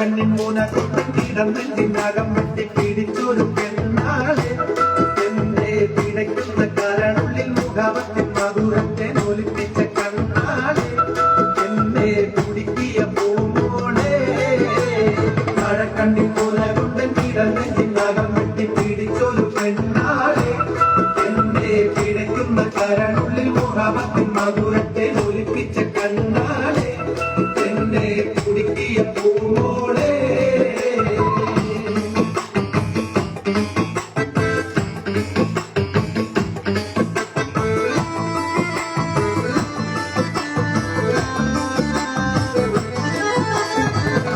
കടക്കണ്ണിൻ മൂന കിടന്നിനകം വെട്ടി പിടിച്ചൊരു പെണ്ണാളെ എന്നെ പിടയ്ക്കുന്ന കരളുള്ളിൽ മുഖവത്തിൻ മധുരത്തെ ഒലിപ്പിച്ച കണ്ണാളെ എന്നെ കുടുക്കിയ പൂമോളെ കടക്കണ്ണിൻ മൂന കിടന്നിനകം വെട്ടി പിടിച്ചൊരു പെണ്ണാളെ എന്നെ പിടയ്ക്കുന്ന കരളുള്ളിൽ മുഖവത്തിൻ മധുരത്തെ ഒലിപ്പിച്ച കണ്ണാളെ എന്നെ കുടുക്കിയ പൂമോളെ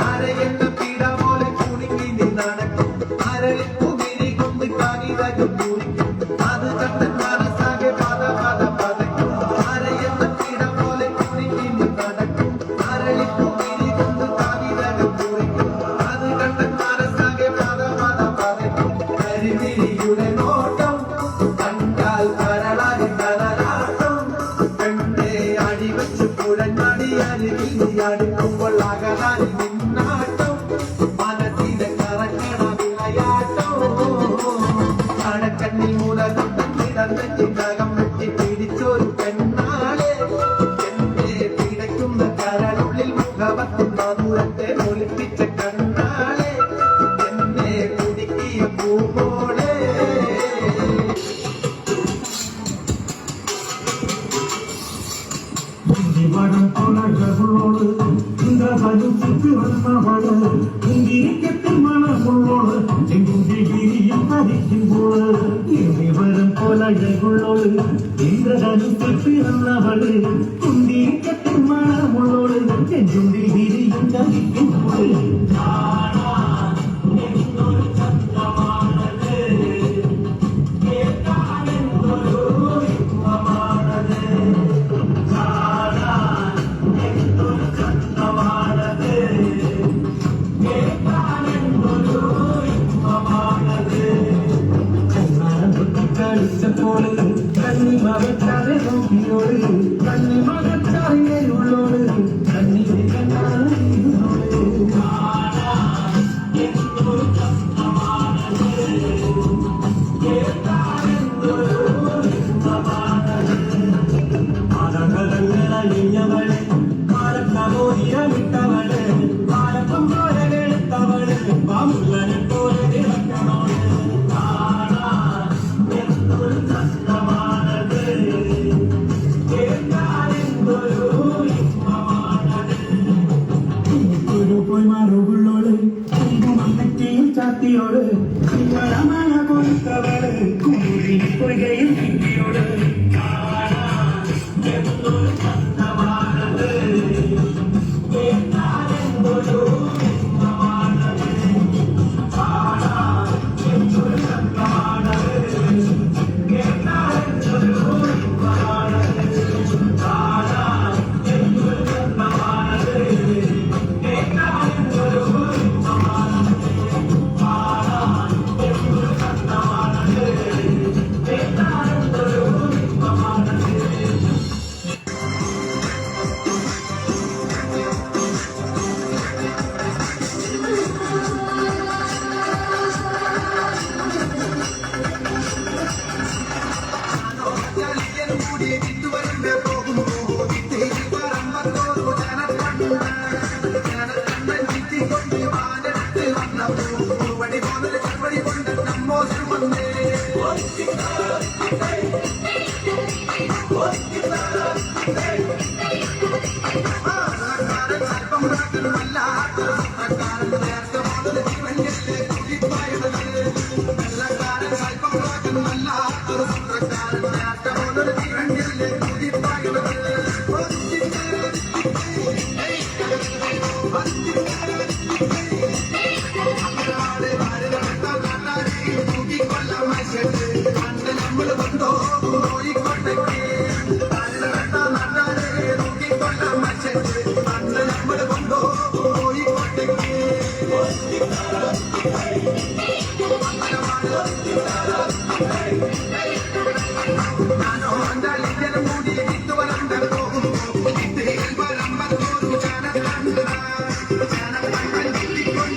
അരയെന്ന പീഡ പോലെ കുടുങ്ങി നിന്നടക്കും അരളിപ്പു വിരികൊണ്ട് കാണിതകും കുടിക്കും അത് കണ്ടൻ മനസ്സാകെ പത പത പതയ്ക്കും അരയെന്ന പീഡ പോലെ കുടുങ്ങി നിന്നടക്കും അരളിപ്പു വിരികൊണ്ട് കാണിതകും കുടിക്കും അത് കണ്ടൻ മനസ്സാകെ പത പത പതയ്ക്കും കരിമിഴിയുടെ നോട്ടം കണ്ടാൽ കരളാകെ കരളാട്ടം പെണ്ണെ അടിവെച്ച് പുഴഞ്ഞടി അരികിൽ നീ അടുക്കുമ്പോൾ അകലാൻ നിന്നാട്ടം മനസ്സിനെ കറങ്ങണ വിളയാട്ടം കടക്കണ്ണിൽ മുലകൊണ്ടൻ കിടന്നകം വെട്ടി പിടിച്ചൊരു പെണ്ണാളെ എന്നെ പിടയ്ക്കുന്ന കരളുള്ളിൽ മുഖവത്തും മധുരത്തെ ഒലിപ്പിച്ച കണ്ണാളെ എന്നെ കുടുക്കിയ പൂമോളെ வடம் போனோடு இந்த பதுக்கு வந்தவளு இங்கிருக்கத்தில் மனசுள்ளோடு எங்குதிரியும் மதிக்கும் போல வரும் போலோடு இந்த கருத்துக்கு வந்தவளு இங்கிருக்கத்தில் மனமுள்ளோடு எங்குதில் விரியும் மதிக்கும் போல കണ്ണി മകച്ചാതെ നോക്കിയോട് കണ്ണി മകച്ചാറിയുള്ളോട് കണ്ണി മലകളെ മലക്കോരിയമിട്ടവള് പാലപ്പം പോലെ എടുത്തവള് ബാമുള്ളനെ പോലെ ഇറക്കണോട് ചാത്തിയോട് മഴ കൊടുത്തവള് കൂടി പൊയ്കയിൽ കിട്ടിയോട് I'm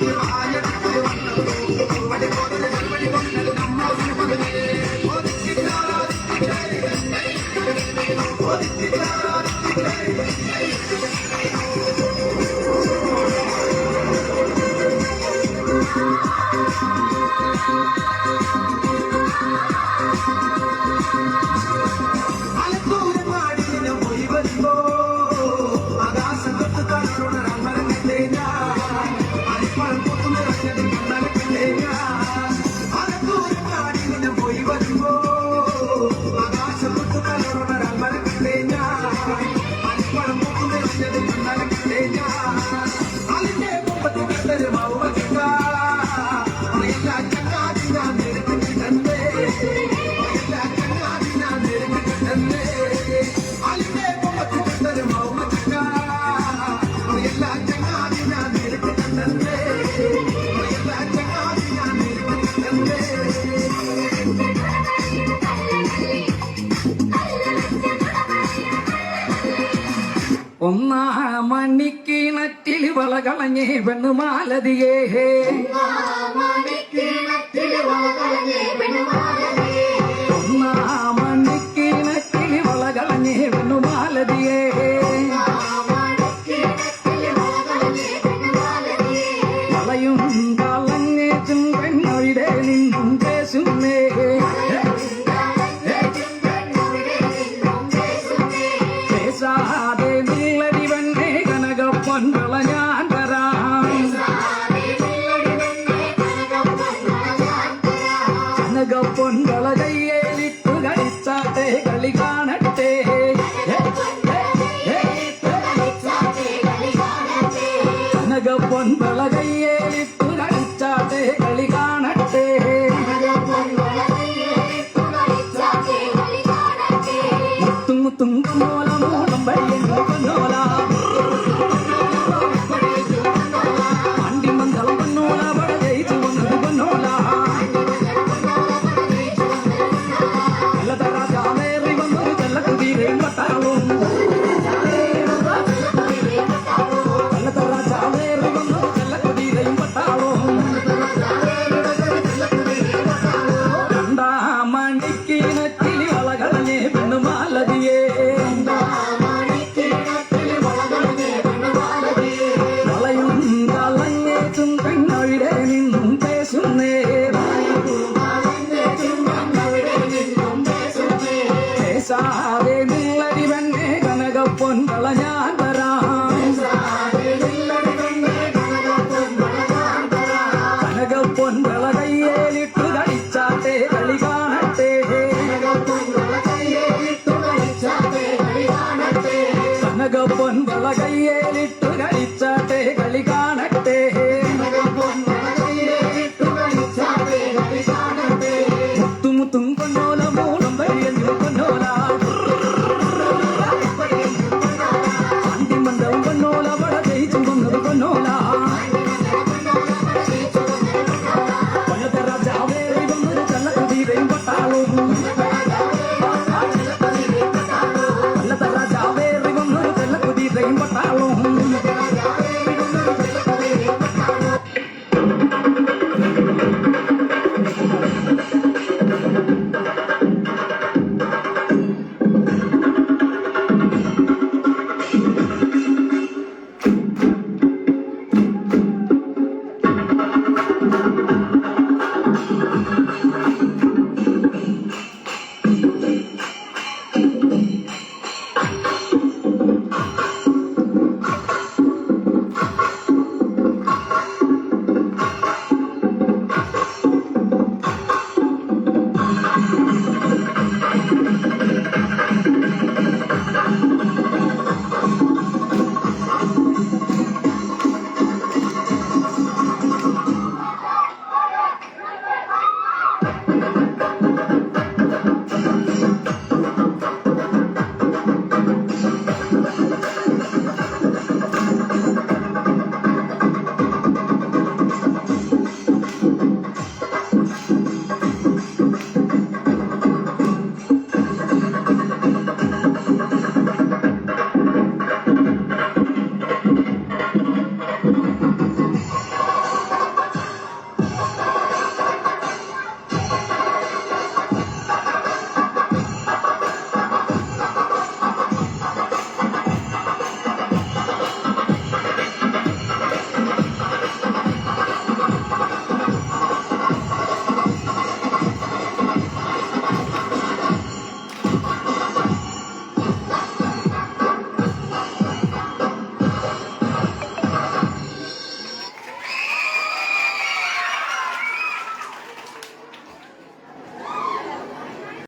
ഒന്നാമണിക്കിണറ്റിൽ വളകളഞ്ഞേ പെണ്ണുമാലതിയേ മാണിക്കിണറ്റിൽ വളകളഞ്ഞേ പെണ്ണുമാലതിയേ